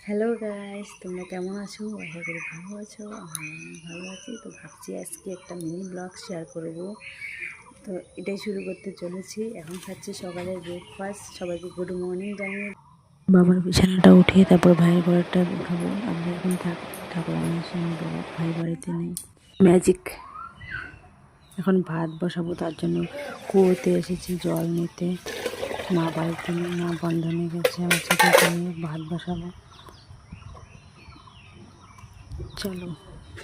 Hello guys, তোমরা কেমন আছো? আশা করি ভালো আছো। ভালো আছি। তো ভাবছি আজকে একটা মিনি ব্লগ শেয়ার করব। তো এটাই শুরু করতে চলেছি। এখন খাচ্ছি সকালের ব্রেকফাস্ট। সবাইকে গুড মর্নিং জানিয়ে বাবার বিছানাটা উঠিয়ে তারপর ভাইয়ের ঘরটা উঠাবো। আমরা এখন ঠাকুর আনার সময় বাবা ভাই বাড়িতে নেই, ম্যাজিক। এখন ভাত বসাবো, তার জন্য কুয়োতে এসেছি জল নিতে। মা বাড়িতে নেই, মা বন্ধনে গেছে। আমার সাথে নিয়ে ভাত বসাবো। চলো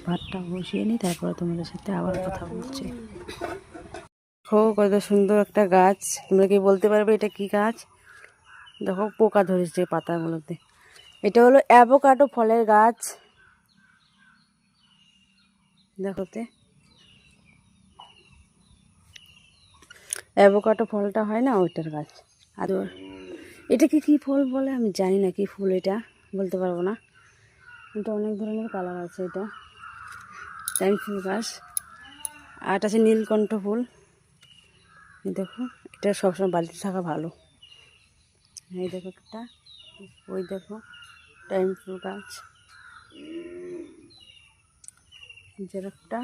ভাতটা বসিয়ে নিই, তারপরে তোমাদের সাথে আবার কথা বলছি। দেখো কত সুন্দর একটা গাছ। তোমরা কি বলতে পারবে এটা কি গাছ? দেখো পোকা ধরেছে পাতাগুলোতে। এটা হলো অ্যাভোকাডো ফলের গাছ। দেখোতে অ্যাভোকাডো ফলটা হয় না, ওইটার গাছ। আর এটাকে কি ফল বলে আমি জানি না, কি ফুল এটা বলতে পারবো না। এটা অনেক ধরনের কালার আছে। এটা টাইম ফুল গাছ। আর এটা আছে নীলকণ্ঠ ফুল। দেখো এটা সবসময় বাড়িতে থাকা ভালো। এই দেখো একটা, ওই দেখো টাইম ফুল গাছ। একটা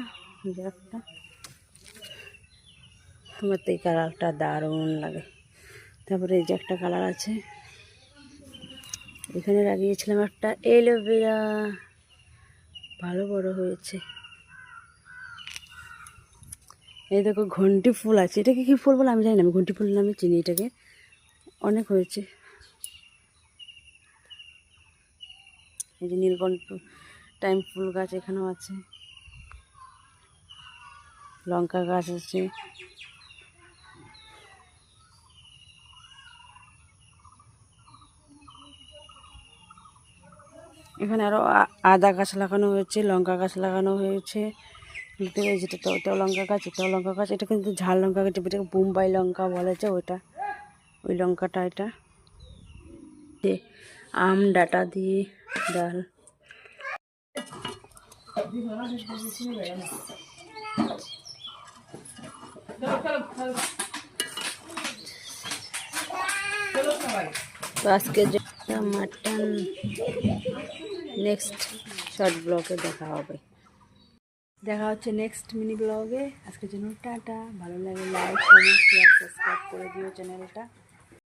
আমার তো এই কালারটা দারুণ লাগে। তারপরে এই যে একটা কালার আছে, এখানে লাগিয়েছিলাম একটা এলোভেরা, ভালো বড় হয়েছে। এই দেখো ঘন্টি ফুল আছে। এটাকে কি ফুল বলে আমি জানি না, আমি ঘন্টি ফুল নামে চিনি এটাকে। অনেক হয়েছে। এই যে নীলকণ্ঠ টাইম ফুল গাছ এখানেও আছে। লঙ্কা গাছ আছে। এখানে আরও আদা গাছ লাগানো হয়েছে, লঙ্কা গাছ লাগানো হয়েছে। যেটা ওটাও লঙ্কা গাছ, এটাও লঙ্কা গাছ। এটা কিন্তু ঝাল লঙ্কা গাছ, এটাকে বোম্বাই লঙ্কা বলেছে ওটা, ওই লঙ্কাটা। এটা আম ডাটা দিয়ে ডাল। তো আজকে যে মাটন নেক্সট শর্ট ব্লগে দেখা হবে। দেখা হচ্ছে নেক্সট মিনি ব্লগে। আজকের জন্য টাটা। ভালো লাগে লাইক, কমেন্ট, শেয়ার, সাবস্ক্রাইব করে দিও চ্যানেলটা।